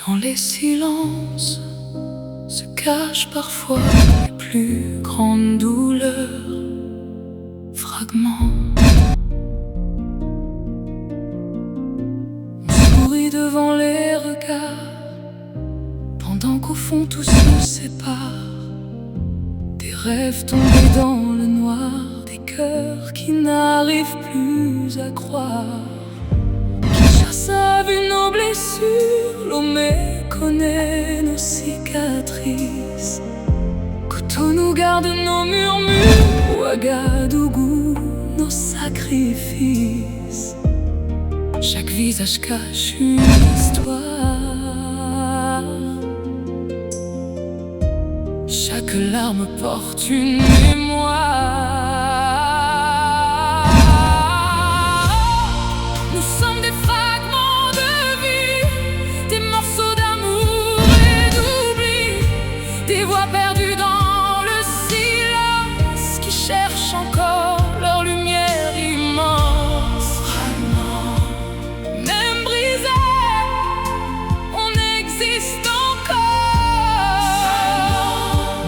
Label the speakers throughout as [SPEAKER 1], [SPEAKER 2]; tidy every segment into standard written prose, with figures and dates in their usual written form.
[SPEAKER 1] Dans les silences se cachent parfois les plus grandes douleurs, fragments. On sourit devant les regards, pendant qu'au fond tout se sépare. Des rêves tombés dans le noir, des cœurs qui n'arrivent plus à croire. Kinshasa a vu nos blessures, Lomé connaît nos cicatrices. Cotonou garde nos murmures, Ouagadougou nos sacrifices. Chaque visage cache une histoire, chaque larme porte une mémoire. Nous sommes des fragments de vie, des morceaux d'amour et d'oubli, des voix perdues dans le silence qui cherchent encore leur lumière immense. Fragments, même brisés, on existe encore.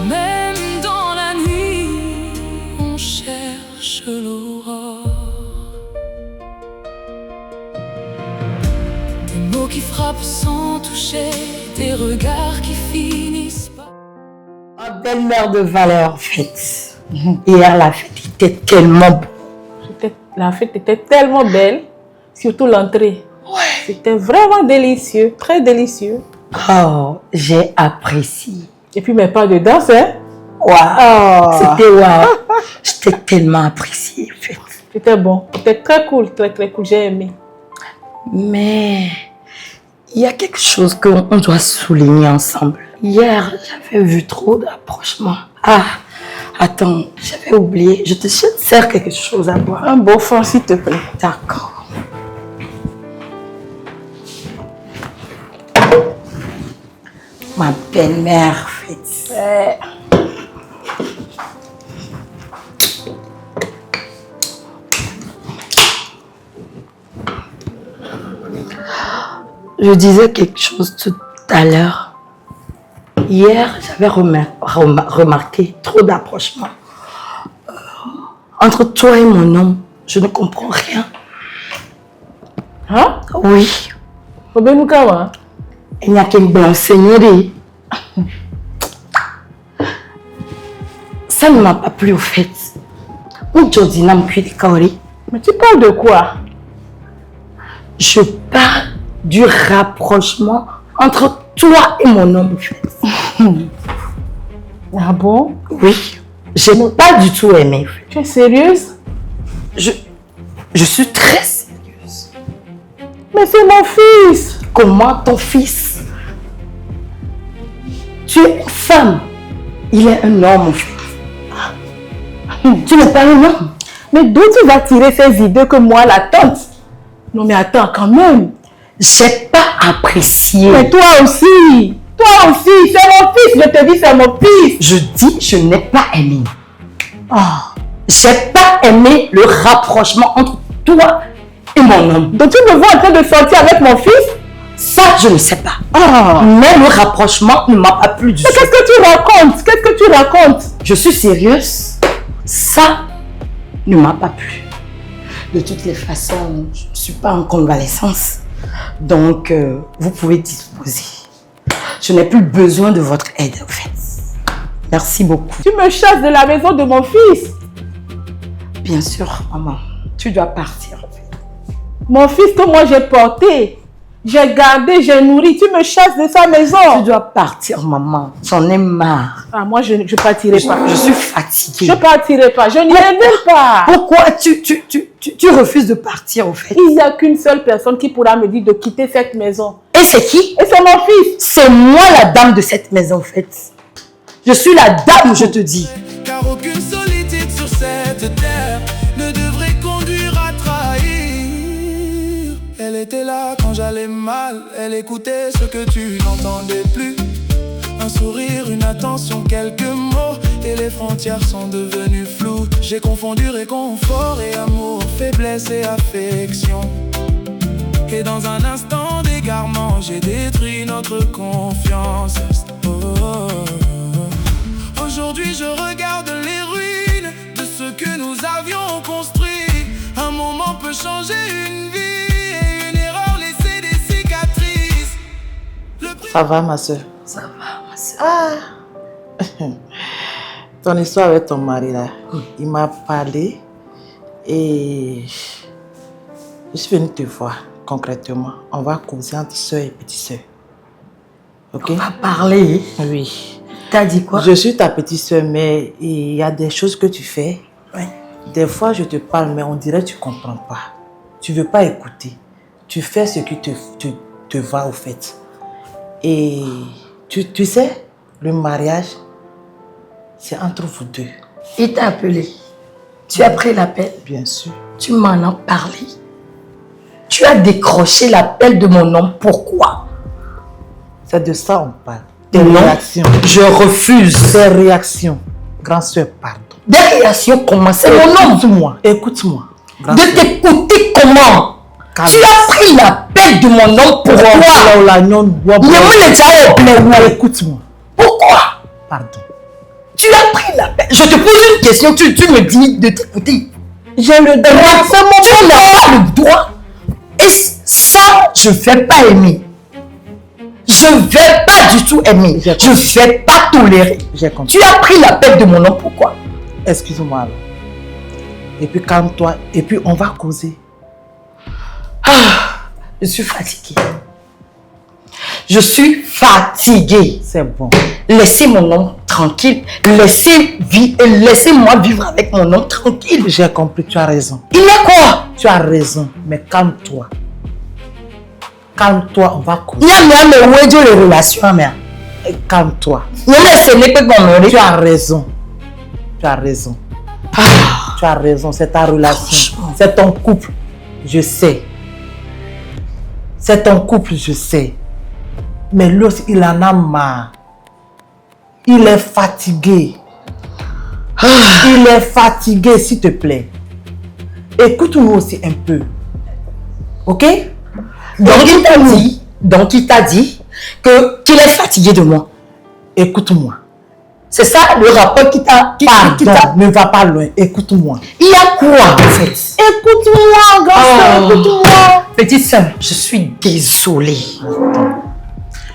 [SPEAKER 1] Même dans la nuit, on cherche l'aurore. Des mots qui frappent sans toucher, des regards qui finissent pas.
[SPEAKER 2] Ma belle-mère de valeur, en fait. Hier, la fête était tellement beau.
[SPEAKER 3] La fête était tellement belle, surtout l'entrée.
[SPEAKER 2] Ouais.
[SPEAKER 3] C'était vraiment délicieux, très délicieux.
[SPEAKER 2] Oh, j'ai apprécié.
[SPEAKER 3] Et puis mes pas de danse, hein?
[SPEAKER 2] Waouh. C'était waouh. J'étais tellement apprécié, en fait.
[SPEAKER 3] C'était bon, c'était très cool, très cool, j'ai aimé.
[SPEAKER 2] Mais il y a quelque chose qu'on doit souligner ensemble. Hier, j'avais vu trop d'approchements. Ah, attends, j'avais oublié. Je te sers quelque chose à boire.
[SPEAKER 3] Un beau fond, s'il te plaît.
[SPEAKER 2] D'accord. Ma belle-mère, en fait. Je disais quelque chose tout à l'heure. Hier, j'avais remarqué trop d'approchements. Entre toi et mon homme, je ne comprends rien.
[SPEAKER 3] Hein?
[SPEAKER 2] Oui,
[SPEAKER 3] Obenoukawa?
[SPEAKER 2] il n'y a qu'une blanc-seigneurie. Ça ne m'a pas plu au fait. Mais tu
[SPEAKER 3] parles de quoi?
[SPEAKER 2] Je parle du rapprochement entre toi et mon homme, en fait.
[SPEAKER 3] Ah bon?
[SPEAKER 2] Oui, je n'ai pas du tout aimé.
[SPEAKER 3] Tu es sérieuse?
[SPEAKER 2] Je suis très sérieuse.
[SPEAKER 3] Mais c'est mon fils!
[SPEAKER 2] Comment ton fils? Tu es une femme. Il est un homme, en fait. Tu n'es pas un homme.
[SPEAKER 3] Mais d'où tu vas tirer ces idées que moi, la tante? Non mais attends, quand même.
[SPEAKER 2] J'ai pas apprécié.
[SPEAKER 3] Mais toi aussi! Toi aussi! C'est mon fils! Je te dis, c'est mon fils!
[SPEAKER 2] Je dis, je n'ai pas aimé. Oh, j'ai pas aimé le rapprochement entre toi et mon homme.
[SPEAKER 3] Donc tu me vois en train de sortir avec mon fils?
[SPEAKER 2] Ça, je ne sais pas.
[SPEAKER 3] Oh.
[SPEAKER 2] Mais le rapprochement ne m'a pas plu du tout.
[SPEAKER 3] Mais qu'est-ce que tu racontes? Qu'est-ce que tu racontes?
[SPEAKER 2] Je suis sérieuse. Ça ne m'a pas plu. De toutes les façons, je ne suis pas en convalescence. Donc, vous pouvez disposer. Je n'ai plus besoin de votre aide, en fait. Merci beaucoup.
[SPEAKER 3] Tu me chasses de la maison de mon fils?
[SPEAKER 2] Bien sûr, maman. Tu dois partir, en fait.
[SPEAKER 3] Mon fils que moi j'ai porté, j'ai gardé, j'ai nourri. Tu me chasses de sa maison.
[SPEAKER 2] Tu dois partir, maman. J'en ai marre.
[SPEAKER 3] Ah, moi, je ne partirai pas.
[SPEAKER 2] Je suis fatiguée.
[SPEAKER 3] Je ne partirai pas. Je n'irai même pas.
[SPEAKER 2] Pourquoi tu refuses de partir, au fait?
[SPEAKER 3] Il n'y a qu'une seule personne qui pourra me dire de quitter cette maison.
[SPEAKER 2] Et c'est qui?
[SPEAKER 3] Et c'est mon fils.
[SPEAKER 2] C'est moi la dame de cette maison, en fait. Je suis la dame, je te dis.
[SPEAKER 4] Car aucune solitude sur cette terre ne devrait conduire à trahir. Elle était là quand j'allais mal, elle écoutait ce que tu n'entendais plus. Un sourire, une attention, quelques mots, et les frontières sont devenues floues. J'ai confondu réconfort et amour, faiblesse et affection. Et dans un instant d'égarement, égarement, j'ai détruit notre confiance. Oh, oh, oh. Aujourd'hui je regarde les ruines de ce que nous avions construit. Un moment peut changer une vie et une erreur laisser des cicatrices.
[SPEAKER 5] Ça va ma soeur?
[SPEAKER 2] Ça va, ma soeur.
[SPEAKER 5] Ah. Ton histoire avec ton mari là, il m'a parlé et je suis venue te voir concrètement. On va causer entre soeur et petite soeur. Ok?
[SPEAKER 2] On va parler.
[SPEAKER 5] Oui.
[SPEAKER 2] T'as dit quoi?
[SPEAKER 5] Je suis ta petite soeur, mais il y a des choses que tu fais.
[SPEAKER 2] Oui.
[SPEAKER 5] Des fois, je te parle, mais on dirait que tu ne comprends pas. Tu ne veux pas écouter. Tu fais ce qui te va au fait. Et tu sais, le mariage, c'est entre vous deux.
[SPEAKER 2] Il t'a appelé. Tu as pris l'appel.
[SPEAKER 5] Bien sûr.
[SPEAKER 2] Tu m'en as parlé. Tu as décroché l'appel de mon homme. Pourquoi?
[SPEAKER 5] C'est de ça qu'on parle.
[SPEAKER 2] Des
[SPEAKER 5] réactions.
[SPEAKER 2] Je refuse.
[SPEAKER 5] Des réactions. Grand soeur, pardon.
[SPEAKER 2] Des réactions comment? C'est mon homme.
[SPEAKER 5] Écoute-moi. Écoute-moi.
[SPEAKER 2] De t'écouter comment?
[SPEAKER 5] Calme.
[SPEAKER 2] Tu as pris l'appel de mon homme. Pourquoi?
[SPEAKER 5] Écoute-moi.
[SPEAKER 2] Pourquoi?
[SPEAKER 5] Pardon.
[SPEAKER 2] Tu as pris l'appel. Je te pose une question, tu me dis de t'écouter.
[SPEAKER 5] J'ai le droit.
[SPEAKER 2] C'est mon tu n'as pas le droit. Et ça, je ne vais pas aimer. Je ne vais pas du tout aimer. Je ne vais pas tolérer.
[SPEAKER 5] J'ai compris.
[SPEAKER 2] Tu as pris l'appel de mon homme, pourquoi?
[SPEAKER 5] Excuse-moi alors. Et puis calme-toi. Et puis on va causer.
[SPEAKER 2] Je suis fatiguée. Je suis fatiguée.
[SPEAKER 5] C'est bon.
[SPEAKER 2] Laissez mon homme tranquille. Laissez-moi vivre avec mon homme tranquille.
[SPEAKER 5] J'ai compris, tu as raison.
[SPEAKER 2] Il est quoi?
[SPEAKER 5] Tu as raison, mais calme-toi. Calme-toi, on va causer.
[SPEAKER 2] Il y a même les relations, mais.
[SPEAKER 5] Calme-toi.
[SPEAKER 2] Tu
[SPEAKER 5] as raison. Tu as raison. Tu as raison, c'est ta relation. C'est ton couple, je sais. C'est ton couple, je sais. Mais l'autre, il en a marre. Il est fatigué. Il est fatigué, s'il te plaît. Écoute-moi aussi un peu. Ok?
[SPEAKER 2] Donc il t'a dit qu'il est fatigué de moi.
[SPEAKER 5] Écoute-moi.
[SPEAKER 2] C'est ça le rapport qui t'a...
[SPEAKER 5] Pardon, ne va pas loin. Écoute-moi.
[SPEAKER 2] Il y a quoi en fait?
[SPEAKER 5] Écoute-moi, grand-soeur, écoute-moi.
[SPEAKER 2] Petite soeur, je suis désolée.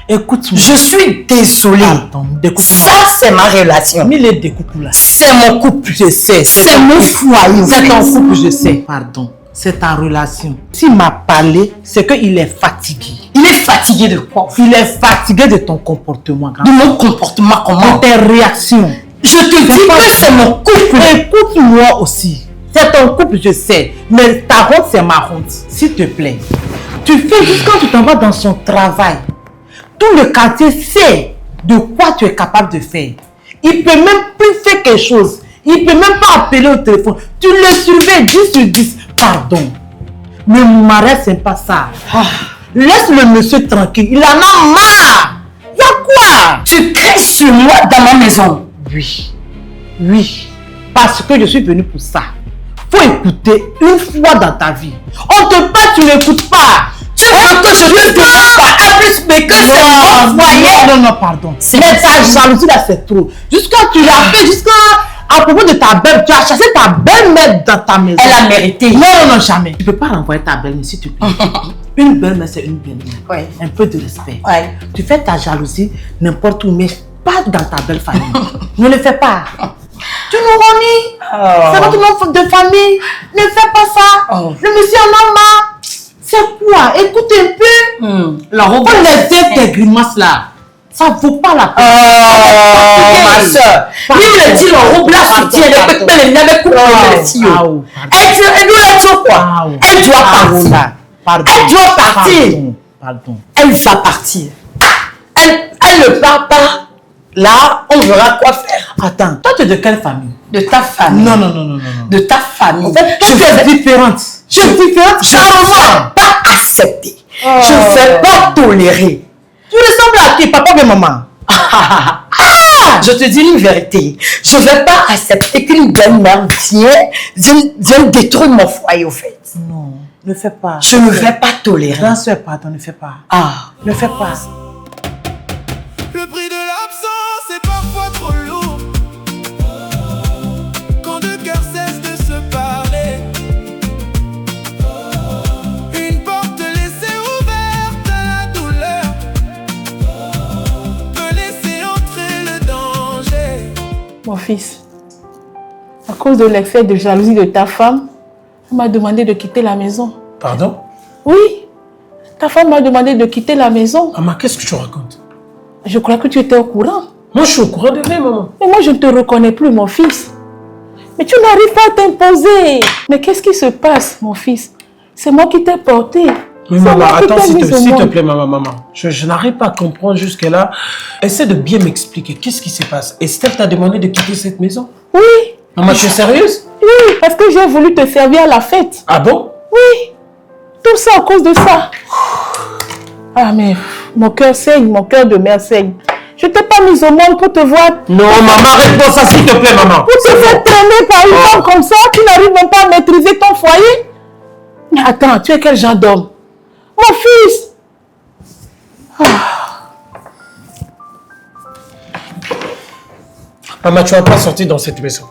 [SPEAKER 5] Écoute-moi.
[SPEAKER 2] Je suis désolée.
[SPEAKER 5] Pardon,
[SPEAKER 2] ça, c'est ma relation.
[SPEAKER 5] Mais les découpes là.
[SPEAKER 2] C'est mon couple.
[SPEAKER 5] Je sais.
[SPEAKER 2] C'est mon foyer.
[SPEAKER 5] C'est ton couple, je sais. Pardon. C'est ta relation. S'il m'a parlé, c'est qu'il est fatigué.
[SPEAKER 2] Il est fatigué de quoi?
[SPEAKER 5] Il est fatigué de ton comportement.
[SPEAKER 2] De mon comportement comment?
[SPEAKER 5] De tes réactions.
[SPEAKER 2] Je te dis que c'est mon couple.
[SPEAKER 5] Écoute-moi aussi. C'est ton couple, je sais. Mais ta honte, c'est ma honte. S'il te plaît. Tu fais juste quand tu t'en vas dans son travail. Tout le quartier sait de quoi tu es capable de faire. Il peut même plus faire quelque chose. Il peut même pas appeler au téléphone. Tu le surveilles 10 sur 10. Pardon. Le mariage, c'est pas ça. Laisse le monsieur tranquille. Il en a marre. Il y a quoi?
[SPEAKER 2] Tu cries sur moi dans ma maison.
[SPEAKER 5] Oui. Oui. Parce que je suis venue pour ça. Faut écouter une fois dans ta vie. On te parle, tu n'écoutes pas.
[SPEAKER 2] Tu veux que je te dise pas plus, mais que c'est mon foyer.
[SPEAKER 5] Non, pardon. Mais ta jalousie là, c'est trop. Jusqu'à tu l'as fait, jusqu'à à propos de ta belle, tu as chassé ta belle-mère dans ta maison.
[SPEAKER 2] Elle a mérité.
[SPEAKER 5] Non, jamais. Tu peux pas renvoyer ta belle-mère, s'il te plaît. Une belle-mère, c'est une belle-mère.
[SPEAKER 2] Ouais.
[SPEAKER 5] Un peu de respect.
[SPEAKER 2] Ouais.
[SPEAKER 5] Tu fais ta jalousie n'importe où, mais pas dans ta belle famille. Ne le fais pas. Tu nous renis. C'est votre nom de famille. Ne fais pas ça. Le monsieur en a marre. C'est quoi? Écoute un peu.
[SPEAKER 2] La robe.
[SPEAKER 5] On les tes grimaces là. Ça ne vaut pas la peine.
[SPEAKER 2] Ma soeur. Il me dit la robe là soutient. Elle peut pas les n'avait coupé les filles. Elle doit quoi? Elle doit partir.
[SPEAKER 5] Pardon.
[SPEAKER 2] Elle doit partir.
[SPEAKER 5] Pardon.
[SPEAKER 2] Elle va partir. Elle ne part pas. Là, on verra quoi faire.
[SPEAKER 5] Attends, toi tu es de quelle famille?
[SPEAKER 2] De ta famille.
[SPEAKER 5] Non.
[SPEAKER 2] De ta famille.
[SPEAKER 5] En fait, tu es différente.
[SPEAKER 2] Je ne vais pas accepter. Je ne vais pas tolérer.
[SPEAKER 5] Tu ressembles à qui, papa ou maman?
[SPEAKER 2] Je te dis une vérité. Je ne vais pas accepter qu'une belle-mère vienne détruire mon foyer au fait.
[SPEAKER 5] Non. Ne fais pas.
[SPEAKER 2] Je ne vais pas tolérer.
[SPEAKER 5] Non, sois pardon, ne fais pas.
[SPEAKER 2] Ah.
[SPEAKER 5] Ne fais pas.
[SPEAKER 4] Le prix de l'absence est parfois trop lourd. Quand deux cœurs cessent de se parler, une porte laissée ouverte à la douleur peut laisser entrer le danger.
[SPEAKER 3] Mon fils, à cause de l'excès de jalousie de ta femme, elle m'a demandé de quitter la maison.
[SPEAKER 6] Pardon?
[SPEAKER 3] Oui, ta femme m'a demandé de quitter la maison.
[SPEAKER 6] Maman, qu'est-ce que tu racontes?
[SPEAKER 3] Je crois que tu étais au courant.
[SPEAKER 6] Moi, je suis au courant de rien, maman.
[SPEAKER 3] Mais moi, je ne te reconnais plus, mon fils. Mais tu n'arrives pas à t'imposer. Mais qu'est-ce qui se passe, mon fils? C'est moi qui t'ai porté.
[SPEAKER 6] Mais maman, attends, s'il te plaît, maman. Je n'arrive pas à comprendre jusque-là. Essaie de bien m'expliquer. Qu'est-ce qui se passe? Estelle t'a demandé de quitter cette maison?
[SPEAKER 3] Oui.
[SPEAKER 6] Maman, tu es sérieuse?
[SPEAKER 3] Oui, parce que j'ai voulu te servir à la fête.
[SPEAKER 6] Ah bon?
[SPEAKER 3] Oui. Tout ça à cause de ça. Ah, mais mon cœur saigne, mon cœur de mère saigne. Je t'ai pas mise au monde pour te voir.
[SPEAKER 6] Non, maman, arrête-moi ça, s'il te plaît, maman.
[SPEAKER 3] Pour te faire traîner par une femme comme ça, tu n'arrives même pas à maîtriser ton foyer. Mais attends, tu es quel genre d'homme? Mon fils.
[SPEAKER 6] Maman, tu vas pas sortir dans cette maison.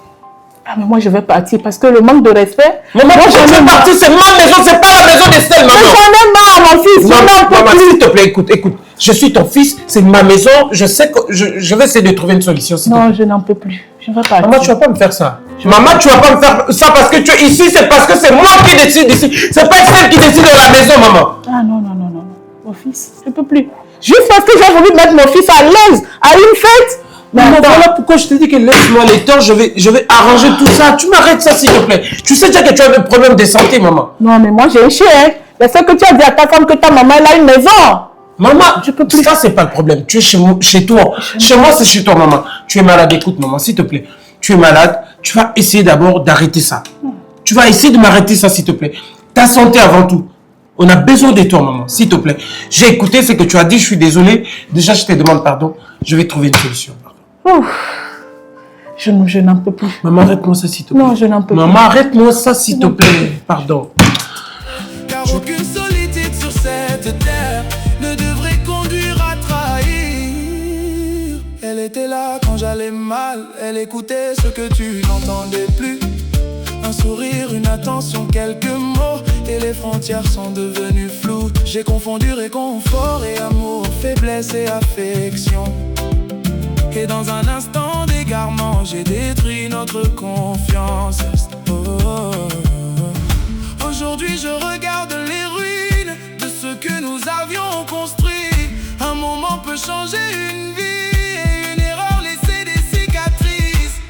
[SPEAKER 3] Ah, mais moi je vais partir parce que le manque de respect.
[SPEAKER 6] Maman,
[SPEAKER 3] j'en ai marre.
[SPEAKER 6] c'est ma maison, c'est pas la maison d'Estelle, maman.
[SPEAKER 3] Mais j'en ai marre, mon fils.
[SPEAKER 6] Maman, s'il te plaît, écoute. Je suis ton fils, c'est ma maison. Je sais que je vais essayer de trouver une solution.
[SPEAKER 3] Non, je n'en peux plus. Je vais partir.
[SPEAKER 6] Maman, tu vas pas me faire ça. Maman, tu vas pas me faire ça parce que tu es ici, c'est parce que c'est moi qui décide ici. C'est pas Estelle qui décide dans la maison, maman.
[SPEAKER 3] Ah non. Mon fils, je ne peux plus. Juste parce que j'ai voulu mettre mon fils à l'aise à une fête.
[SPEAKER 6] Mais voilà pourquoi je te dis que laisse-moi les temps, je vais arranger tout ça. Tu m'arrêtes ça, s'il te plaît. Tu sais déjà que tu as des problèmes de santé, maman.
[SPEAKER 3] Non, mais moi j'ai un chien. Mais c'est que tu as dit à ta femme que ta maman elle a une maison.
[SPEAKER 6] Maman,
[SPEAKER 3] je peux plus.
[SPEAKER 6] Ça c'est pas le problème. Tu es chez toi. Chez moi, c'est chez toi, maman. Tu es malade, écoute, maman, s'il te plaît. Tu es malade, tu vas essayer d'abord d'arrêter ça. Tu vas essayer de m'arrêter ça, s'il te plaît. Ta santé avant tout. On a besoin de toi, maman, s'il te plaît. J'ai écouté ce que tu as dit, je suis désolé. Déjà, je te demande pardon. Je vais trouver une solution.
[SPEAKER 3] Ouf. Je n'en peux plus.
[SPEAKER 6] Maman, arrête-moi ça, s'il te plaît.
[SPEAKER 3] Non, je n'en peux plus.
[SPEAKER 6] Maman, arrête-moi ça, s'il te plaît. Pardon.
[SPEAKER 4] Car aucune solitude sur cette terre ne devrait conduire à trahir. Elle était là quand j'allais mal. Elle écoutait ce que tu n'entendais plus. Un sourire, une attention, quelques mots, et les frontières sont devenues floues. J'ai confondu réconfort et amour, faiblesse et affection. Et dans un instant d'égarement, j'ai détruit notre confiance. Aujourd'hui je regarde les ruines de ce que nous avions construit. Un moment peut changer une vie et une erreur laisser des cicatrices.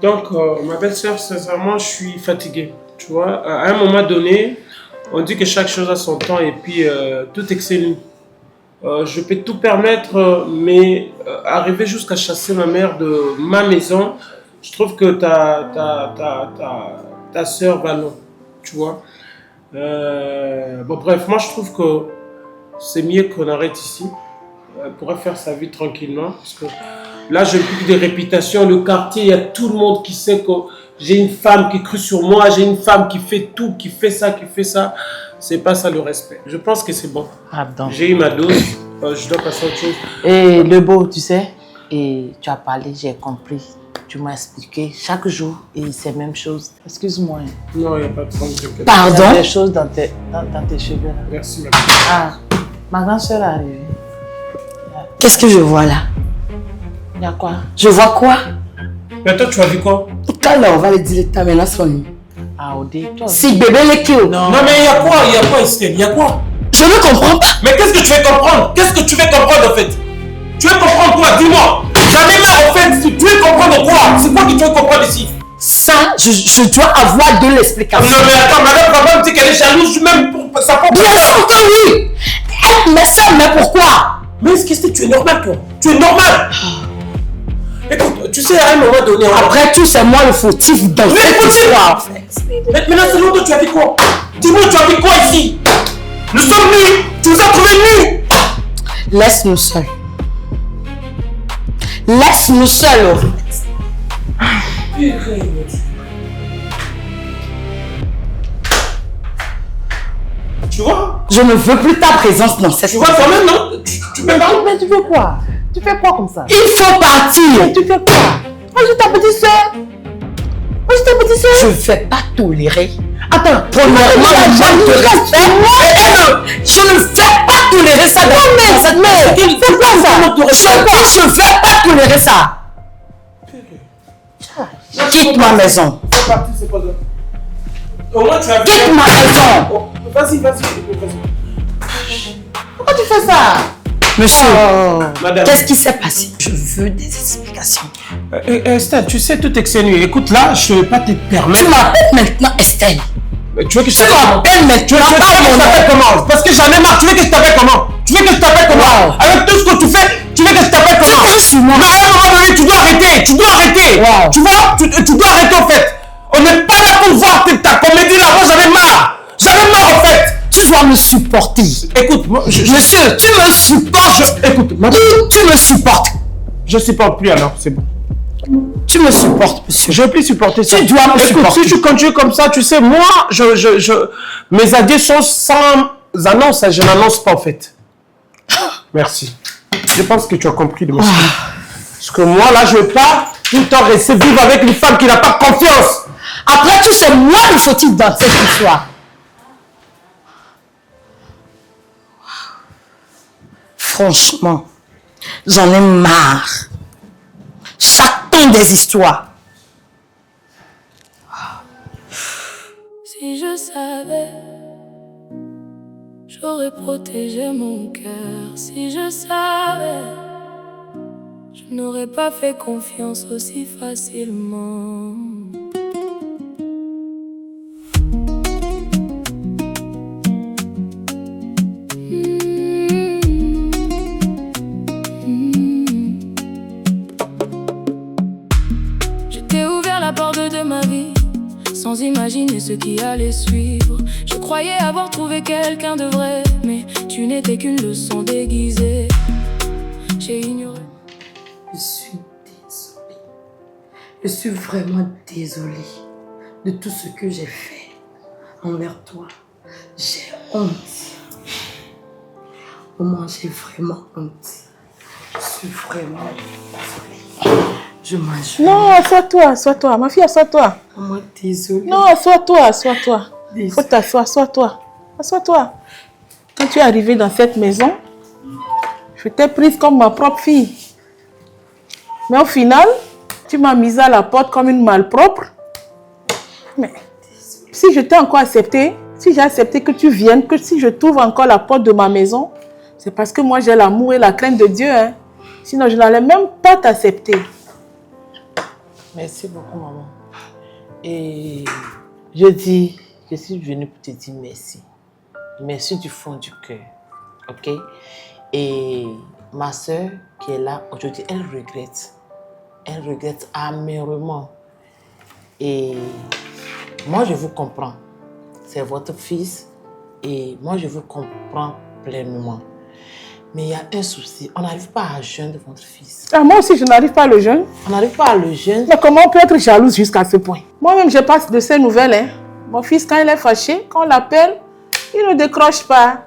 [SPEAKER 6] Donc, ma belle-sœur, sincèrement, je suis fatigué. Tu vois, à un moment donné, on dit que chaque chose a son temps et puis tout excelle. Je peux tout permettre, mais arriver jusqu'à chasser ma mère de ma maison, je trouve que ta sœur va long, tu vois. Bon, bref, moi je trouve que c'est mieux qu'on arrête ici. Elle pourrait faire sa vie tranquillement, parce que là j'ai plus de réputation, le quartier, il y a tout le monde qui sait que j'ai une femme qui crue sur moi, j'ai une femme qui fait tout, qui fait ça. C'est pas ça le respect. Je pense que c'est bon.
[SPEAKER 5] Pardon.
[SPEAKER 6] J'ai eu ma dose, je dois passer à autre chose.
[SPEAKER 5] Et le beau, tu sais, et tu as parlé, j'ai compris. Tu m'as expliqué chaque jour et c'est la même chose. Excuse-moi.
[SPEAKER 6] Non, il n'y a pas de problème.
[SPEAKER 5] Pardon? Il y a des choses dans tes cheveux là.
[SPEAKER 6] Merci, ma
[SPEAKER 5] Ah, ma grande soeur est arrivée.
[SPEAKER 2] Qu'est-ce que je vois là?
[SPEAKER 5] Il y a quoi?
[SPEAKER 2] Je vois quoi?
[SPEAKER 6] Mais toi, tu as vu quoi?
[SPEAKER 2] Quand là, on va le dire l'état maintenant sur lui.
[SPEAKER 5] Ah, Odé, toi.
[SPEAKER 2] Si bébé les kills.
[SPEAKER 5] Non.
[SPEAKER 6] Non, mais il y a quoi? Estelle? Il y a quoi?
[SPEAKER 2] Je ne comprends pas.
[SPEAKER 6] Mais qu'est-ce que tu veux comprendre? Qu'est-ce que tu veux comprendre en fait? Tu veux comprendre quoi? Dis-moi. J'en ai marre en fait. Tu veux comprendre quoi? C'est quoi que tu veux comprendre ici?
[SPEAKER 2] Ça, je dois avoir de l'explication.
[SPEAKER 6] Non, mais attends, madame va me dire qu'elle est jalouse même pour sa propre.
[SPEAKER 2] Bien sûr que oui. Mais ça, mais pourquoi?
[SPEAKER 6] Mais est-ce que tu es normal, toi? Tu es normal? Écoute, tu sais, à un moment donné...
[SPEAKER 2] Après tout, c'est moi le fautif dans cette histoire, en fait.
[SPEAKER 6] Mais maintenant, c'est longtemps, tu as fait quoi? Dis-moi, tu as fait quoi ici? Nous sommes nus! Tu nous as trouvés nus!
[SPEAKER 2] Laisse-nous seuls. Laisse-nous seuls, en fait.
[SPEAKER 6] Tu vois?
[SPEAKER 2] Je ne veux plus ta présence dans cette
[SPEAKER 6] Tu vois quand même, non? Tu me parles?
[SPEAKER 5] Mais tu fais quoi? Tu fais quoi comme ça?
[SPEAKER 2] Il faut partir.
[SPEAKER 5] Mais tu fais quoi? Moi, je suis ta petite soeur. Moi, je suis ta petite soeur.
[SPEAKER 2] Je ne vais pas tolérer.
[SPEAKER 5] Attends,
[SPEAKER 2] Premièrement, le manque de respect. Je ne vais pas tolérer ça.
[SPEAKER 5] mais c'est quoi ça?
[SPEAKER 2] Je ne vais pas tolérer ça. Quitte ma maison.
[SPEAKER 6] C'est parti, c'est pas grave. Au moins, tu as vu.
[SPEAKER 2] Quitte ma maison.
[SPEAKER 6] Vas-y.
[SPEAKER 5] Pourquoi tu fais ça?
[SPEAKER 2] Monsieur,
[SPEAKER 6] Madame.
[SPEAKER 2] qu'est-ce qui s'est passé? Je veux des explications.
[SPEAKER 6] Estelle, tu sais tout exténuer. Écoute, là, je ne vais pas te permettre.
[SPEAKER 2] Tu m'appelles maintenant Estelle.
[SPEAKER 6] Tu veux que je
[SPEAKER 2] Tu m'appelles maintenant
[SPEAKER 6] Tu veux que je t'appelle comment? Parce que j'en ai marre. Tu veux que je t'appelle comment?
[SPEAKER 2] Wow.
[SPEAKER 6] Avec tout ce que tu fais, tu veux que je t'appelle comment?
[SPEAKER 2] Tu sur moi.
[SPEAKER 6] Mais à un moment donné, tu dois arrêter.
[SPEAKER 2] Wow.
[SPEAKER 6] Tu vois? Tu dois arrêter en fait. On n'est pas là pour voir ta comédie là. Moi, j'en ai marre en fait.
[SPEAKER 2] Tu dois me supporter.
[SPEAKER 6] Écoute, moi,
[SPEAKER 2] Monsieur, tu me supportes.
[SPEAKER 6] écoute, madame,
[SPEAKER 2] Tu me supportes.
[SPEAKER 6] je supporte plus alors, c'est bon.
[SPEAKER 2] Tu me supportes, monsieur.
[SPEAKER 6] Je ne vais plus supporter ça.
[SPEAKER 2] Tu dois me
[SPEAKER 6] Écoute,
[SPEAKER 2] supporter.
[SPEAKER 6] si tu continues comme ça, tu sais, moi, mes adieux sont sans annonce, je n'annonce pas en fait. Merci. Je pense que tu as compris de mon style. Parce que moi, là, je ne vais pas tout le temps rester vivre avec une femme qui n'a pas confiance.
[SPEAKER 2] Après tout, c'est moi le fautif dans cette histoire. Franchement, j'en ai marre. Chacun des histoires.
[SPEAKER 1] Si je savais, j'aurais protégé mon cœur. Si je savais, je n'aurais pas fait confiance aussi facilement. Je t'ai ouvert la porte de ma vie sans imaginer ce qui allait suivre. Je croyais avoir trouvé quelqu'un de vrai, mais tu n'étais qu'une leçon déguisée. J'ai ignoré.
[SPEAKER 2] Je suis désolée. Je suis vraiment désolée de tout ce que j'ai fait envers toi. J'ai honte. Maman, j'ai vraiment honte. Je suis vraiment désolée. Je m'en
[SPEAKER 3] Non, assois-toi. Ma fille, assois-toi.
[SPEAKER 2] Maman, désolée.
[SPEAKER 3] Non, assois-toi.
[SPEAKER 2] Désolée.
[SPEAKER 3] Faut t'asseoir, assois-toi. Quand tu es arrivée dans cette maison, je t'ai prise comme ma propre fille. Mais au final, tu m'as mise à la porte comme une malpropre. Mais si je t'ai encore accepté, si j'ai accepté que tu viennes, que si je t'ouvre encore la porte de ma maison, c'est parce que moi j'ai l'amour et la crainte de Dieu. Hein. Sinon, je n'allais même pas t'accepter.
[SPEAKER 5] Merci beaucoup, maman. Et je suis venue pour te dire merci. Merci du fond du cœur. Ok? Et ma soeur qui est là aujourd'hui, elle regrette. Elle regrette amèrement. Et moi, je vous comprends. C'est votre fils. Et moi, je vous comprends pleinement. Mais il y a un souci. On n'arrive pas à jeûner votre fils.
[SPEAKER 3] Ah, moi aussi, je n'arrive pas à le jeûne.
[SPEAKER 5] On n'arrive pas à le jeûner.
[SPEAKER 3] Mais comment on peut être jalouse jusqu'à ce point? Moi-même, je passe de ces nouvelles. Hein. Mon fils, quand il est fâché, quand on l'appelle, il ne décroche pas.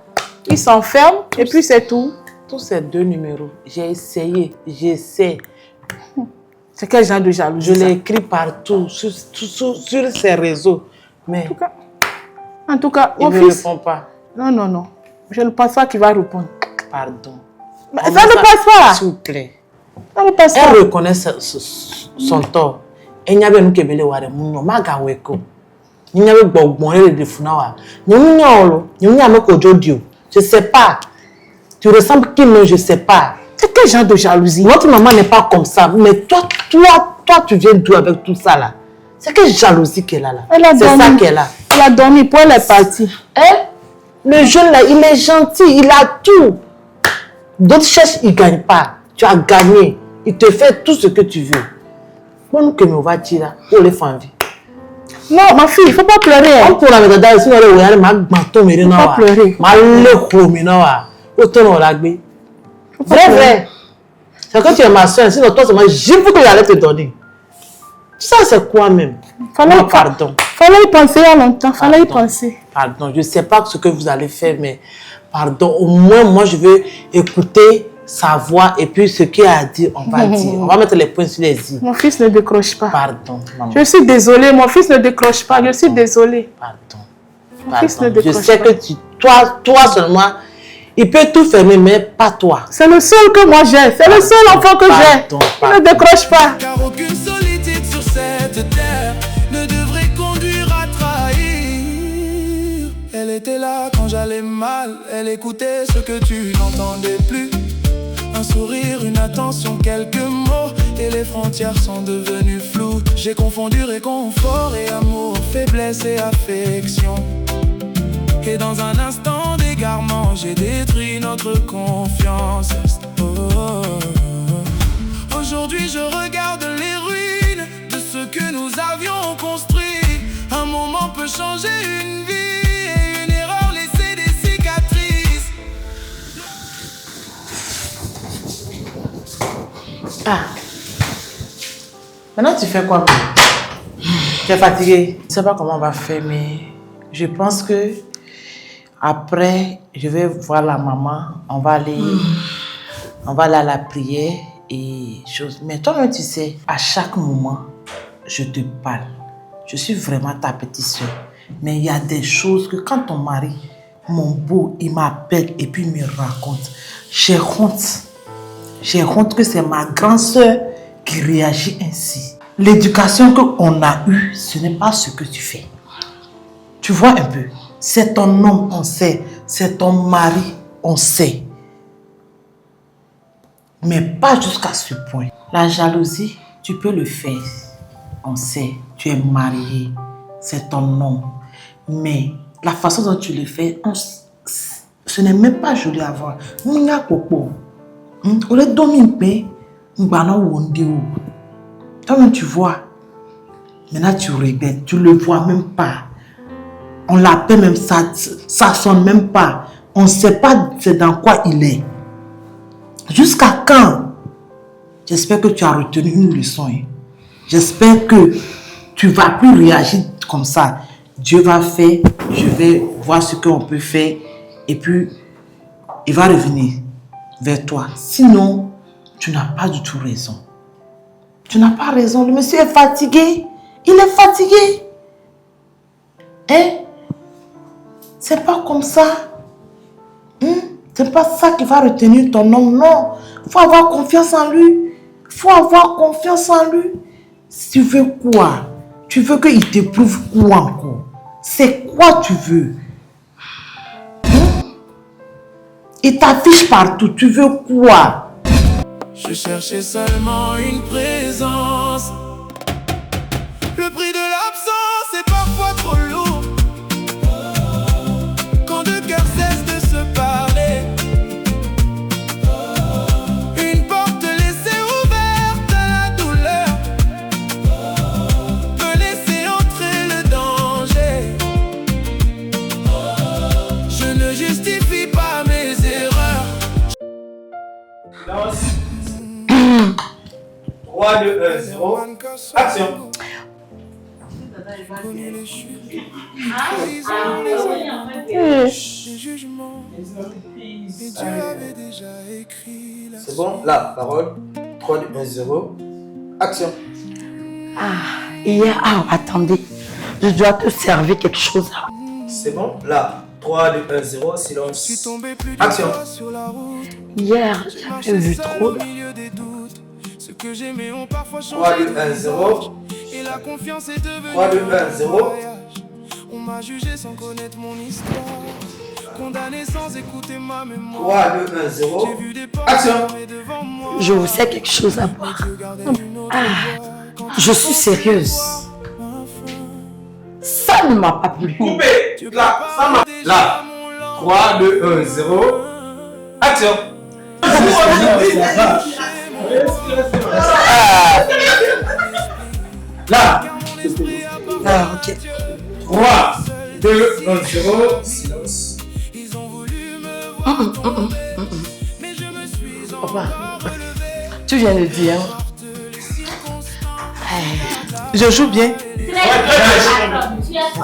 [SPEAKER 3] Il s'enferme et puis c'est tout.
[SPEAKER 5] Tous ces deux numéros, j'ai essayé, j'essaie.
[SPEAKER 3] C'est quel genre de jalousie?
[SPEAKER 5] Je l'ai écrit partout, sur ces réseaux. Mais
[SPEAKER 3] En tout cas,
[SPEAKER 5] il
[SPEAKER 3] mon
[SPEAKER 5] ne
[SPEAKER 3] fils...
[SPEAKER 5] répond pas.
[SPEAKER 3] Non. Je ne pense pas qu'il va répondre.
[SPEAKER 5] Pardon.
[SPEAKER 3] Mais ça ne passe pas.
[SPEAKER 5] S'il vous plaît.
[SPEAKER 3] Ça ne passe pas.
[SPEAKER 5] Elle reconnaît son tort. Elle n'y avait pas de ware munyo magaweko. Ni n'y avait pas de funawa. Ni nyolo, ni n'y avait pas de Je sais pas. Tu ressembles qui non, je sais pas.
[SPEAKER 3] C'est quel genre de jalousie?
[SPEAKER 5] Notre maman n'est pas comme ça. Mais toi, tu viens d'où avec tout ça là? C'est quelle jalousie qu'elle a là? C'est ça qu'elle a.
[SPEAKER 3] Elle a dormi, puis elle est partie.
[SPEAKER 5] Hein? Le jeune là, il est gentil, il a tout. D'autres cherchent, ils ne gagnent pas. Tu as gagné. Il te fait tout ce que tu veux. Moi, nous, que nous va dire là, on les fait envie.
[SPEAKER 3] Non, ma fille, il ne faut pas pleurer. Hein.
[SPEAKER 5] On pourra mettre dans le sinon, on va
[SPEAKER 3] pas pleurer.
[SPEAKER 5] Vrai. C'est que tu es ma soeur, sinon toi, je veux que j'allais te donner. Ça, c'est quoi même? Pardon.
[SPEAKER 3] Fallait y penser il y a longtemps, fallait y penser.
[SPEAKER 5] Pardon, je ne sais pas ce que vous allez faire, mais pardon, au moins moi je veux écouter sa voix et puis ce qu'il a dit, on va dire. On va mettre les points sur les i.
[SPEAKER 3] Mon fils ne décroche pas.
[SPEAKER 5] Pardon, maman.
[SPEAKER 3] Je suis désolée, mon fils ne décroche pas, je suis désolée.
[SPEAKER 5] Pardon.
[SPEAKER 3] Mon fils ne
[SPEAKER 5] Je
[SPEAKER 3] décroche
[SPEAKER 5] sais
[SPEAKER 3] pas.
[SPEAKER 5] que toi seulement, il peut tout fermer, mais pas toi.
[SPEAKER 3] C'est le seul que moi j'ai, c'est le seul enfant que j'ai. Il ne décroche pas.
[SPEAKER 4] Car aucune solitude sur cette terre ne devrait conduire à trahir. Elle était là quand j'allais mal, elle écoutait ce que tu n'entendais plus. Un sourire, une attention, quelques mots, et les frontières sont devenues floues. J'ai confondu réconfort et amour, faiblesse et affection. Et dans un instant d'égarement, j'ai détruit notre confiance. Oh, oh, oh. Aujourd'hui je regarde les ruines de ce que nous avions construit. Un moment peut changer une vie et une erreur laisser des cicatrices.
[SPEAKER 5] Ah. Maintenant tu fais quoi? Tu es fatiguée? Je ne sais pas comment on va faire, mais je pense que après, je vais voir la maman, on va aller à la prière et choses. Mais toi-même, tu sais, à chaque moment, je te parle. Je suis vraiment ta petite soeur. Mais il y a des choses que quand ton mari, mon beau, il m'appelle et puis il me raconte, j'ai honte. J'ai honte que c'est ma grande soeur qui réagit ainsi. L'éducation qu'on a eue, ce n'est pas ce que tu fais. Tu vois un peu? C'est ton homme, on sait. C'est ton mari, on sait. Mais pas jusqu'à ce point. La jalousie, tu peux le faire. On sait, tu es marié. C'est ton homme. Mais la façon dont tu le fais, ce n'est même pas joli à voir. Toi-même, tu vois. Maintenant, tu regrettes. Tu ne le vois même pas. On l'appelle même, ça sonne même pas. On ne sait pas c'est dans quoi il est. Jusqu'à quand? J'espère que tu as retenu une leçon. Hein. J'espère que tu ne vas plus réagir comme ça. Dieu va faire, je vais voir ce qu'on peut faire et puis il va revenir vers toi. Sinon, tu n'as pas du tout raison. Tu n'as pas raison. Le monsieur est fatigué. Il est fatigué. Hein? C'est pas comme ça. C'est pas ça qui va retenir ton homme. Non. Il faut avoir confiance en lui. Il faut avoir confiance en lui. Si tu veux quoi? Tu veux qu'il te prouve quoi encore? C'est quoi tu veux? Il t'affiche partout. Tu veux quoi?
[SPEAKER 4] Je cherchais seulement une présence. Le prix de l'absence est parfois trop lourd. Quand deux cœurs cessent de se parler, une porte laissée ouverte à la douleur peut laisser entrer le danger. Je ne justifie pas mes erreurs.
[SPEAKER 6] 3, 2, 1, 0. Action.
[SPEAKER 7] C'est bon, là, parole. 3, 2, 1, 0. Action.
[SPEAKER 2] Attendez. Je dois te servir quelque chose.
[SPEAKER 7] C'est bon, là. 3, 2, 1, 0. Silence. Action.
[SPEAKER 2] Hier, j'avais vu trop.
[SPEAKER 7] 3, 2, 1, 0. 3, 2, 1, 0.
[SPEAKER 4] On m'a jugé sans connaître mon histoire, condamné sans écouter ma mémoire.
[SPEAKER 7] 3, 2, 1, 0. Action.
[SPEAKER 2] Je vous sais quelque chose à boire. Je suis sérieuse. Ça ne m'a pas plu.
[SPEAKER 7] Coupé. Là, ça marche. Là. 3, 2, 1, 0. Action. Là.
[SPEAKER 2] Ok.
[SPEAKER 7] 3, 2, 1, 0. Silence.
[SPEAKER 2] Papa, tu viens de dire.
[SPEAKER 5] Je joue bien.
[SPEAKER 8] Très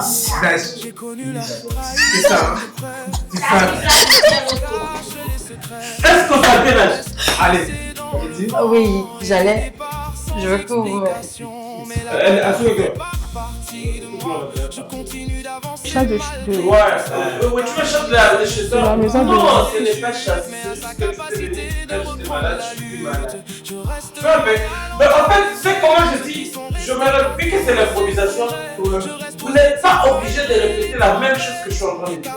[SPEAKER 7] C'est ça. C'est ça.
[SPEAKER 6] Est-ce qu'on s'appelle là?
[SPEAKER 7] Allez.
[SPEAKER 2] Oui, j'allais. Je veux que vous...
[SPEAKER 6] Elle a fait que...
[SPEAKER 3] Chat de...
[SPEAKER 6] Ouais, tu veux chasser de chez toi?
[SPEAKER 3] La maison de...
[SPEAKER 6] Non, ce n'est pas chasser, c'est juste que tu t'es venu, quand j'étais malade, je suis plus malade. Tu vois, mais en fait, c'est comment je dis, je me répète que c'est l'improvisation. Vous n'êtes pas obligé de répéter la même chose que je suis en train de dire.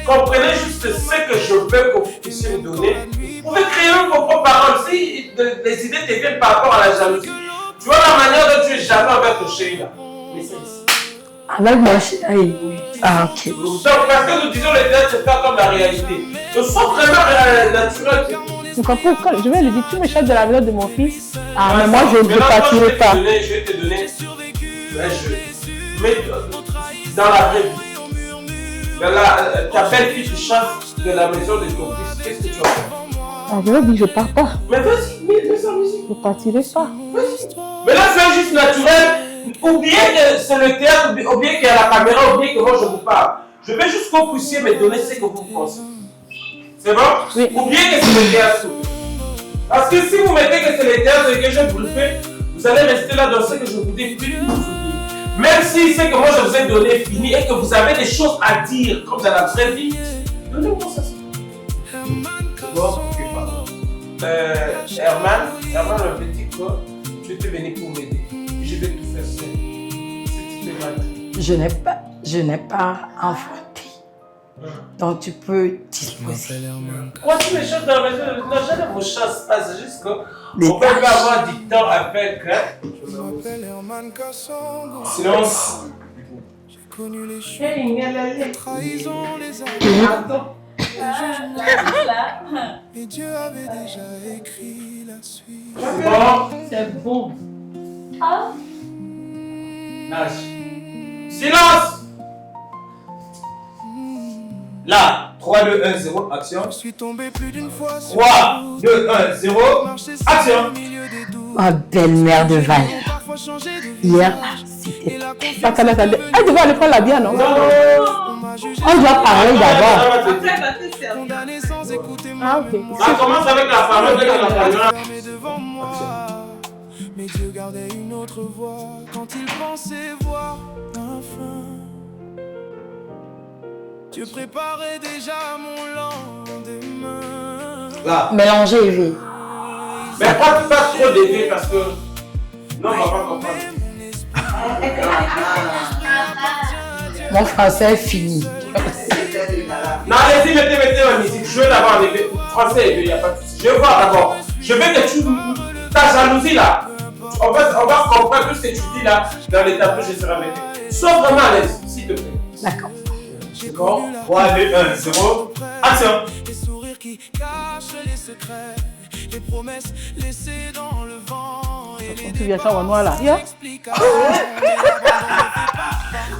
[SPEAKER 6] Comprenez juste ce que je veux que vous puissiez me donner. Vous pouvez créer vos propres paroles. Si les idées te viennent par rapport à la jalousie, tu vois la manière dont tu es jaloux avec ton chéri là. Mais c'est ici.
[SPEAKER 2] Avec mon chéri. Ah, ok.
[SPEAKER 6] Donc, parce que nous disons les théâtres, c'est pas comme la réalité. Ce sont vraiment naturels.
[SPEAKER 3] Je comprends. Je vais lui dire, tu me chasses de la maison de mon fils. Ah, mais
[SPEAKER 6] Ouais,
[SPEAKER 3] moi, je ne partirai pas.
[SPEAKER 6] Je vais te donner un jeu. Mais dans la vraie vie, ta belle-fille te chasse de la maison de ton fils. Qu'est-ce que tu vas faire?
[SPEAKER 3] Ah, je vais dire, je pars pas.
[SPEAKER 6] Mais vas-y, mets ça en musique.
[SPEAKER 3] Je partirai pas.
[SPEAKER 6] Mais là, c'est juste naturel. Oubliez que c'est le théâtre, oubliez qu'il y a la caméra, oubliez que moi je vous parle. Je veux juste que vous puissiez me donner ce que vous pensez. C'est bon?
[SPEAKER 3] Oui.
[SPEAKER 6] Oubliez que c'est le théâtre. Parce que si vous mettez que c'est le théâtre et que je vous le fais, vous allez rester là dans ce que je vous dis, puis vous oubliez. Même si c'est que moi je vous ai donné fini et que vous avez des choses à dire comme dans la vraie vie, donnez-moi ça. Bon, ok, pardon. Herman, le petit corps, tu étais venu pour m'aider. Je vais tout faire seul. C'est mal.
[SPEAKER 2] Je n'ai pas enfanté. Donc tu peux disposer.
[SPEAKER 6] Quoi, tu me chasses dans la maison? Non, je ne vous chasse pas, c'est juste qu'on peut avoir du temps avec. Silence.
[SPEAKER 4] J'ai connu les trahisons, les
[SPEAKER 6] Attends.
[SPEAKER 4] Et Dieu avait déjà écrit la suite.
[SPEAKER 6] Bon.
[SPEAKER 5] C'est bon.
[SPEAKER 6] Nage. Silence.
[SPEAKER 7] Là, 3, 2, 1, 0, action.
[SPEAKER 4] Je suis tombé plus d'une fois sur
[SPEAKER 7] 3, 2, 1, 0, action.
[SPEAKER 2] Ma belle-mère de Val. Hier, c'était...
[SPEAKER 3] Attendez. Elle devait aller prendre la bière, non?
[SPEAKER 2] On doit parler d'abord.
[SPEAKER 4] Condamné sans écouter
[SPEAKER 3] Ah, ok.
[SPEAKER 6] Ça commence avec la parole de la caméra.
[SPEAKER 4] devant moi. Mais Dieu gardait une autre voix quand il pensait voir un fin. Dieu préparait déjà mon lendemain.
[SPEAKER 7] Là.
[SPEAKER 2] Mélangez et vie.
[SPEAKER 6] Mais pas trop d'aider parce que. Non, on va pas comprendre.
[SPEAKER 2] Mon français est fini.
[SPEAKER 6] Non, allez-y, mettez la musique. Je veux d'abord enlever. Français, il n'y a pas de souci. Je veux voir d'abord. Je veux que tu. Ta jalousie là. On va comprendre tout ce que tu dis là dans les tableaux, je serai mettre. Sois vraiment à l'aise, s'il te plaît.
[SPEAKER 2] D'accord.
[SPEAKER 6] D'accord?
[SPEAKER 7] 3, 2, 1, 0, action.
[SPEAKER 4] Les sourires qui cachent les secrets, les promesses laissées dans le vent. Et les
[SPEAKER 3] Tu viens ça au noir là.
[SPEAKER 4] explications.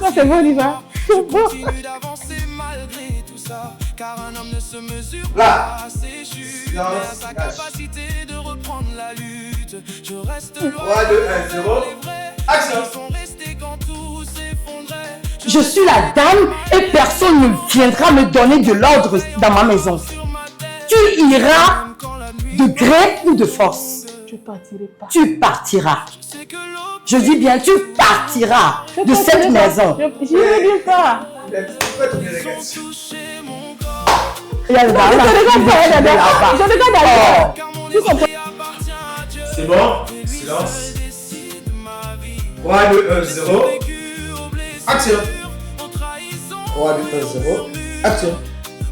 [SPEAKER 3] Non, c'est bon, Lisa. C'est bon.
[SPEAKER 4] Continue d'avancer malgré tout ça, car un homme ne se mesure
[SPEAKER 7] Là.
[SPEAKER 4] pas à ses chutes, mais à sa
[SPEAKER 7] Silence.
[SPEAKER 4] capacité de reprendre la lutte. Je reste loin
[SPEAKER 7] 3, 2, 1, 0, action.
[SPEAKER 4] ils sont restés quand tout s'effondrait.
[SPEAKER 2] Je suis la dame et personne ne viendra me donner de l'ordre dans ma maison. Tu iras de gré ou de force.
[SPEAKER 3] Je partirai pas.
[SPEAKER 2] Tu partiras. Je dis bien, tu partiras de cette maison.
[SPEAKER 3] Je ne veux pas.
[SPEAKER 2] Il y a le bar là.
[SPEAKER 3] Je regarde d'ailleurs. Tu comprends?
[SPEAKER 7] C'est bon. Silence. 3, 2, 1, 0, action. 3, 2, 1, 0, action.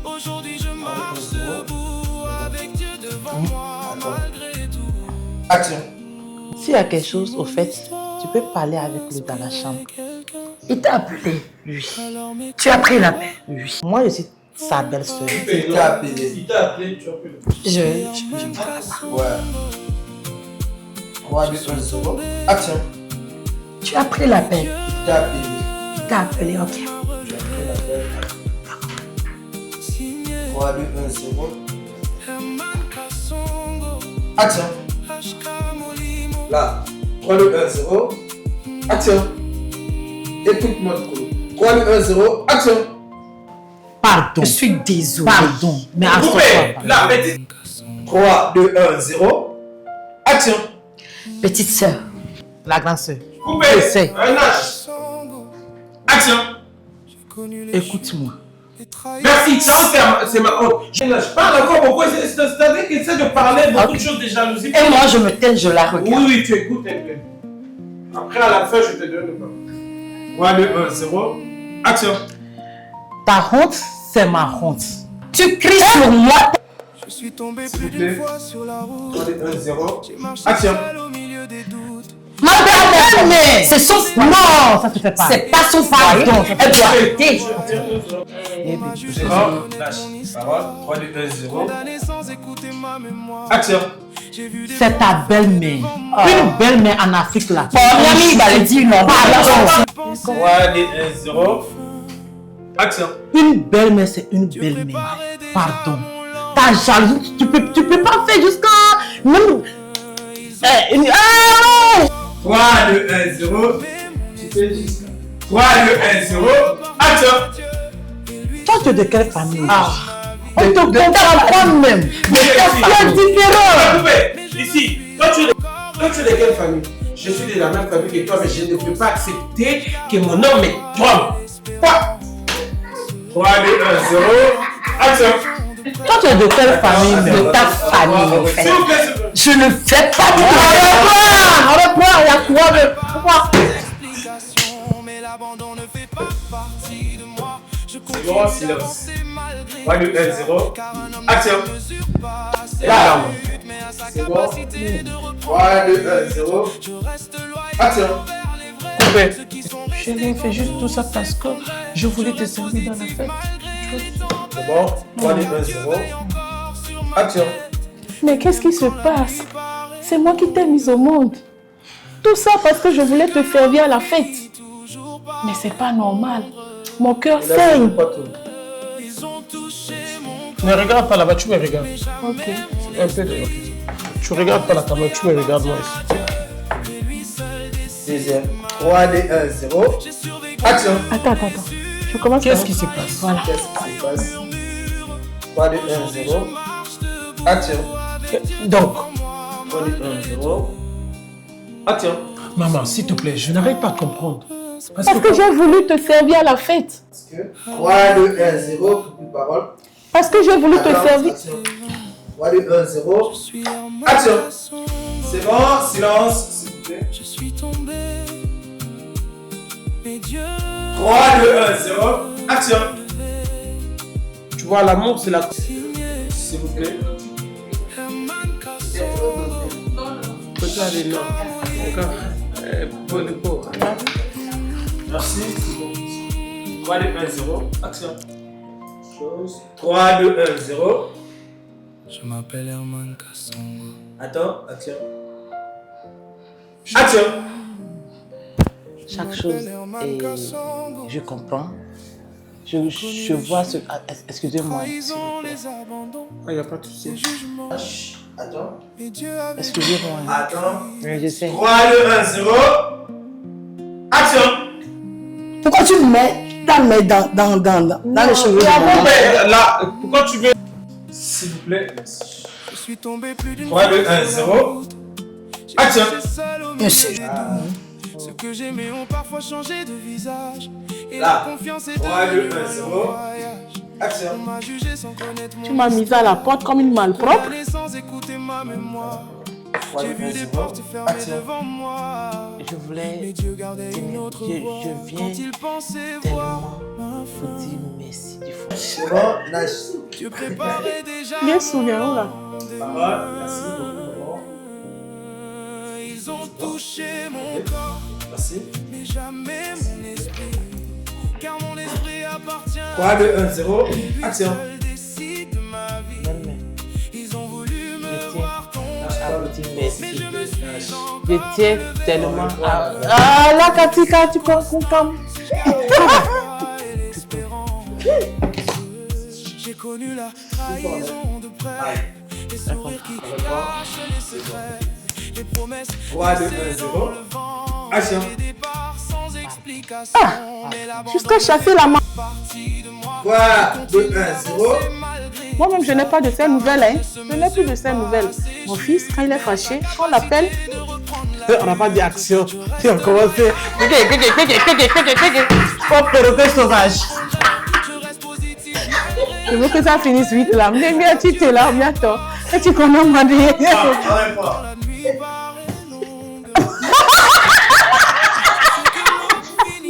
[SPEAKER 4] Aujourd'hui je marche debout avec Dieu devant moi malgré tout.
[SPEAKER 7] Action.
[SPEAKER 5] S'il y a quelque chose, au fait, tu peux parler avec lui dans la chambre.
[SPEAKER 2] Il t'a appelé.
[SPEAKER 5] Oui.
[SPEAKER 2] Tu as pris la peine.
[SPEAKER 5] Oui. Moi, je suis sa belle-sœur.
[SPEAKER 7] Il t'a appelé.
[SPEAKER 6] Il t'a appelé, tu as appelé.
[SPEAKER 2] Je
[SPEAKER 7] Ouais. 3, 2, 1, 0, action.
[SPEAKER 2] Tu as pris la peine.
[SPEAKER 7] Il t'a appelé.
[SPEAKER 2] Il t'a appelé, ok.
[SPEAKER 7] Tu as pris la peine. 3, 2, 1, 0, action. Là. 3, 2, 1, 0, action. Écoute-moi, Nicolo. 3, 2, 1, 0, action.
[SPEAKER 5] Pardon.
[SPEAKER 2] Je suis désolée.
[SPEAKER 5] Pardon. Mais assois-toi.
[SPEAKER 7] Coupé. La petite. 3, 2, 1, 0, action.
[SPEAKER 2] Petite sœur.
[SPEAKER 5] La grande sœur.
[SPEAKER 7] Coupé.
[SPEAKER 5] Je sais.
[SPEAKER 7] Un âge. Action.
[SPEAKER 5] Écoute-moi.
[SPEAKER 7] Merci, ça c'est ma honte. Je parle encore beaucoup. C'est-à-dire qu'il essaie de parler beaucoup de choses de jalousie.
[SPEAKER 2] Et moi, je me tais, je la regarde.
[SPEAKER 7] Oui, oui, tu écoutes un peu. Après, à la fin, je te donne le temps. 3, 2, 1, 0, action.
[SPEAKER 5] Ta honte, c'est ma honte.
[SPEAKER 2] Tu cries sur moi.
[SPEAKER 4] Je suis tombé
[SPEAKER 7] S'il
[SPEAKER 4] plus
[SPEAKER 7] vous plaît.
[SPEAKER 4] d'une fois sur la route.
[SPEAKER 7] 3, 2, 1, 0,
[SPEAKER 4] J'ai marché
[SPEAKER 7] action.
[SPEAKER 4] seul au milieu des doutes.
[SPEAKER 2] Ma belle-mère, c'est son foyer.
[SPEAKER 5] Non, ça se fait pas.
[SPEAKER 2] C'est pas son foyer.
[SPEAKER 5] Pardon.
[SPEAKER 2] Elle doit arrêter.
[SPEAKER 7] C'est bon, lâche. Parole. 3, 2, 1, 0,
[SPEAKER 4] Condamné sans écouter ma mémoire.
[SPEAKER 7] action.
[SPEAKER 4] J'ai vu des
[SPEAKER 5] C'est ta belle-mère. Une belle-mère en Afrique là.
[SPEAKER 2] Bon, Miami, il va le dire non.
[SPEAKER 5] Pardon.
[SPEAKER 7] 3, 2, 1, 0, action.
[SPEAKER 5] Une belle-mère, c'est une belle-mère. Pardon. Ta jalousie, tu peux pas faire jusqu'à même.
[SPEAKER 7] 3, 2, 1, 0. Tu fais juste. 3, 2, 1, 0, action.
[SPEAKER 5] Toi, tu es de quelle famille?
[SPEAKER 2] On te comprend pas même. Mais c'est différent.
[SPEAKER 7] Coupé. Ici, toi tu es de quelle famille? Je suis de la même famille que toi, mais je ne peux pas accepter que mon homme me trompe. Quoi? 3, 2, 1, 0, action.
[SPEAKER 5] Toi, tu es de quelle famille?
[SPEAKER 2] De ta famille, en fait.
[SPEAKER 7] S'il vous plaît, s'il vous plaît.
[SPEAKER 2] Je ne fais pas de
[SPEAKER 5] Reprends, il y a quoi de.
[SPEAKER 4] explications, mais l'abandon ne fait pas partie de moi. Je
[SPEAKER 7] C'est bon, silence. 3, 2, 1, 0,
[SPEAKER 4] car un homme
[SPEAKER 7] action.
[SPEAKER 4] ne surpasse.
[SPEAKER 7] Là,
[SPEAKER 4] Mais à sa
[SPEAKER 7] c'est bon.
[SPEAKER 4] capacité de reprendre,
[SPEAKER 7] 3, 2, 1, 0,
[SPEAKER 4] je reste loyal
[SPEAKER 7] action.
[SPEAKER 4] envers les vrais.
[SPEAKER 7] Coupé.
[SPEAKER 4] Ceux qui sont
[SPEAKER 3] Chérie, fais juste tout ça parce que je voulais te servir dans la fête.
[SPEAKER 7] C'est bon, 3, 2, 1, 0, action.
[SPEAKER 3] Mais qu'est-ce qui se passe? C'est moi qui t'ai mise au monde. Tout ça parce que je voulais te servir à la fête. Mais c'est pas normal. Mon cœur saigne.
[SPEAKER 6] Ne regarde pas là-bas, tu me regardes.
[SPEAKER 3] Ok.
[SPEAKER 6] Un peu de. Tu regardes pas la caméra, tu me regardes moi ici.
[SPEAKER 7] Deuxième. 3, 2, 1, 0, action.
[SPEAKER 3] Attends. Je commence
[SPEAKER 6] Qu'est-ce
[SPEAKER 3] par-
[SPEAKER 6] qui se passe?
[SPEAKER 3] Voilà.
[SPEAKER 7] Qu'est-ce qui se passe? 3, 2, 1, 0, action.
[SPEAKER 6] Donc,
[SPEAKER 7] 3, 2, 1, 0, action.
[SPEAKER 6] maman, s'il te plaît, je n'arrive pas à comprendre.
[SPEAKER 3] Parce que j'ai voulu te servir à la fête.
[SPEAKER 7] 3, 2, 1, 0, coupe de parole.
[SPEAKER 3] Parce que j'ai voulu te
[SPEAKER 7] Attends,
[SPEAKER 3] servir.
[SPEAKER 7] action. 3, 2, 1, 0, action. C'est bon, silence, s'il vous plaît.
[SPEAKER 4] Je suis tombé. Mais Dieu
[SPEAKER 7] 3, 2, 1, 0, action.
[SPEAKER 6] Tu vois, l'amour, c'est la.
[SPEAKER 7] S'il vous plaît.
[SPEAKER 6] Peut-être aller non. D'accord. Pour le pot.
[SPEAKER 7] Merci. 3, 2, 1, 0, action. 3, 2, 1, 0.
[SPEAKER 4] Je m'appelle Herman Kassongo.
[SPEAKER 7] Attends, action. Action.
[SPEAKER 5] Chaque chose est. Je comprends. Je vois ce. Excusez-moi. s'il vous plaît.
[SPEAKER 6] Il n'y a pas de souci.
[SPEAKER 7] Attends.
[SPEAKER 5] Excusez-moi.
[SPEAKER 7] Attends.
[SPEAKER 5] Oui, je sais.
[SPEAKER 7] 3, 2, 1, 0. Action.
[SPEAKER 2] Pourquoi tu mets ta main dans les cheveux de mon
[SPEAKER 7] Mais là, pourquoi tu veux. S'il vous plaît, merci.
[SPEAKER 4] Je suis tombé plus d'une
[SPEAKER 7] 3, 2, 1, 0. Action.
[SPEAKER 4] seul au milieu
[SPEAKER 2] Monsieur.
[SPEAKER 4] des doutes. Ceux que j'aimais ont parfois changé de visage. Et
[SPEAKER 7] Là.
[SPEAKER 4] la confiance est
[SPEAKER 7] 3, 2, 1,
[SPEAKER 4] devenue
[SPEAKER 7] 0.
[SPEAKER 4] un voyage.
[SPEAKER 7] Action.
[SPEAKER 4] On m'a jugé sans connaître mon
[SPEAKER 3] Tu m'as mise à la porte comme une malpropre.
[SPEAKER 4] condamné sans écouter ma mémoire.
[SPEAKER 7] 3, 2,
[SPEAKER 4] J'ai vu
[SPEAKER 7] 1,
[SPEAKER 4] des
[SPEAKER 7] 0.
[SPEAKER 4] portes fermées
[SPEAKER 7] Action.
[SPEAKER 4] devant moi.
[SPEAKER 5] Je
[SPEAKER 4] Mais
[SPEAKER 5] voulais
[SPEAKER 4] Dieu gardait une autre voix.
[SPEAKER 5] je
[SPEAKER 4] Quand
[SPEAKER 5] viens
[SPEAKER 4] il pensait voir
[SPEAKER 5] tellement
[SPEAKER 4] ma
[SPEAKER 5] vous
[SPEAKER 4] fin.
[SPEAKER 5] dire merci du fond.
[SPEAKER 7] C'est bon, lâche.
[SPEAKER 4] Dieu préparait déjà.
[SPEAKER 3] Bien souviens là.
[SPEAKER 7] Parole. Merci beaucoup.
[SPEAKER 4] Ils ont touché mon corps,
[SPEAKER 7] Merci.
[SPEAKER 4] mais jamais mon esprit. Car mon esprit appartient
[SPEAKER 7] 3, 2, 1, 0. Action.
[SPEAKER 4] seul décide de ma vie.
[SPEAKER 5] Belle-mère,
[SPEAKER 4] Ils ont voulu me
[SPEAKER 5] je
[SPEAKER 4] voir
[SPEAKER 5] tiens
[SPEAKER 4] tomber.
[SPEAKER 5] à vous dire merci.
[SPEAKER 4] Mais je me suis
[SPEAKER 5] Je tiens tellement à.
[SPEAKER 3] Ah là, Katika, tu comprends.
[SPEAKER 4] J'ai connu la trahison de près. Les sourires qui cachent les secrets. Les promesses
[SPEAKER 7] 3, 2, 1, 0. Action.
[SPEAKER 4] des départs sans explication.
[SPEAKER 3] Jusqu'à chasser la main.
[SPEAKER 7] Voilà, 2-1-0.
[SPEAKER 3] Moi-même, je n'ai pas de ces nouvelles. Hein. Je n'ai plus de ces nouvelles. Mon fils, quand il est fâché, on l'appelle.
[SPEAKER 5] On n'a pas dit action. Si on commençait. Oh, perroquet sauvage.
[SPEAKER 3] Je veux que ça finisse vite là. Mais bien, tu t'es là, bientôt. Et tu connais ma vie.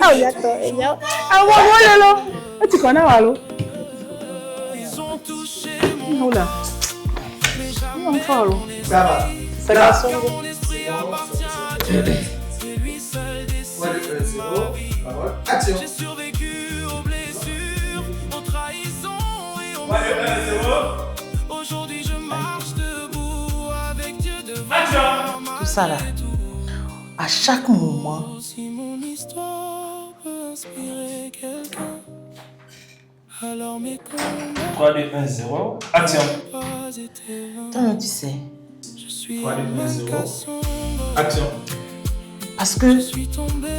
[SPEAKER 3] Ah, bientôt. Ah, voilà. Et tu connais Malo. Oh là. Non, Falo.
[SPEAKER 7] Ça va.
[SPEAKER 3] C'est la son.
[SPEAKER 7] 2-1-0. Action.
[SPEAKER 4] J'ai survécu aux blessures, aux trahisons et aux
[SPEAKER 7] 2-1-0.
[SPEAKER 4] Aujourd'hui je marche debout avec Dieu devant.
[SPEAKER 5] Tout ça là. À chaque moment.
[SPEAKER 4] Si mon histoire peut inspirer quelqu'un, alors mes combats
[SPEAKER 7] 3-2-1-0. Action.
[SPEAKER 4] n'ont pas été vains.
[SPEAKER 5] Toi, tu sais.
[SPEAKER 4] Je suis
[SPEAKER 7] 3-2-1-0.
[SPEAKER 4] un sombre,
[SPEAKER 7] Action.
[SPEAKER 5] Parce que
[SPEAKER 4] je suis tombé,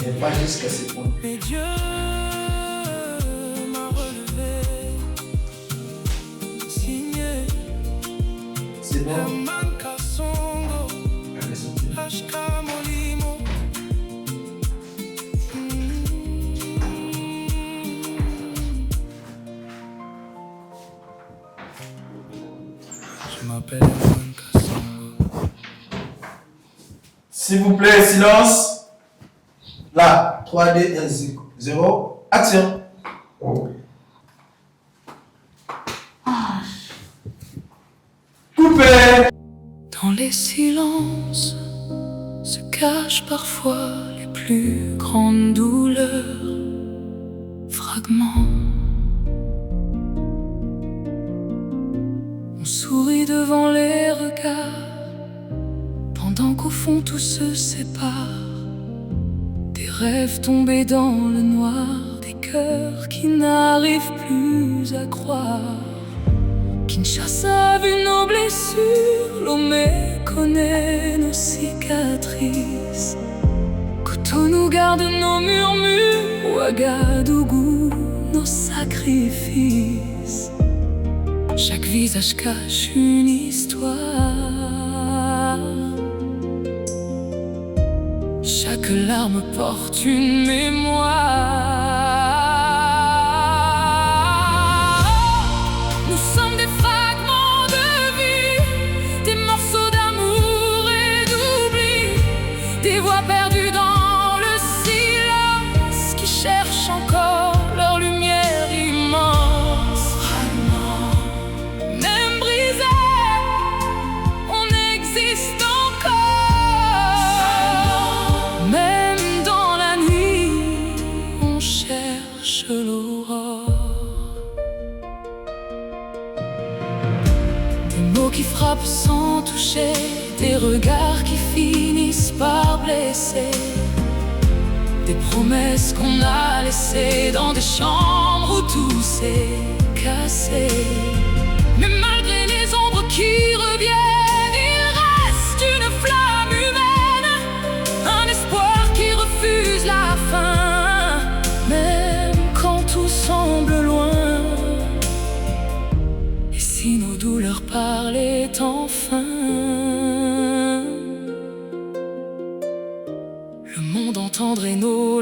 [SPEAKER 7] Mais pas jusqu'à ce point.
[SPEAKER 4] mais Dieu m'a relevé. Signé
[SPEAKER 7] C'est bon.
[SPEAKER 4] Herman Kassongo,
[SPEAKER 7] Allez, sortir.
[SPEAKER 4] HK Molimo. Je m'appelle Herman Kassongo.
[SPEAKER 7] S'il vous plaît, silence. Là, 3-2-1-0. Action. Coupé.
[SPEAKER 1] Dans les silences se cachent parfois les plus grandes douleurs. Fragments. On sourit devant les regards, pendant qu'au fond tout se sépare. Des rêves tombés dans le noir, des cœurs qui n'arrivent plus à croire. Kinshasa a vu nos blessures, Lomé connaît nos cicatrices. Cotonou garde nos murmures, Ouagadougou nos sacrifices. Chaque visage cache une histoire, chaque larme porte une mémoire. Nous sommes des fragments de vie, des morceaux d'amour et d'oubli, des voix perdues dans le silence qui cherchent encore leur lumière immense. Même brisés, on existe encore. Même dans la nuit, on cherche l'aurore. Des mots qui frappent sans toucher, des regards qui finissent par blesser, des promesses qu'on a laissées dans des chambres où tout s'est cassé. Mais malgré les ombres qui reviennent, il reste une flamme humaine, un espoir qui refuse la fin. Même quand tout semble loin, et si nos douleurs parlaient enfin, le monde entendrait nos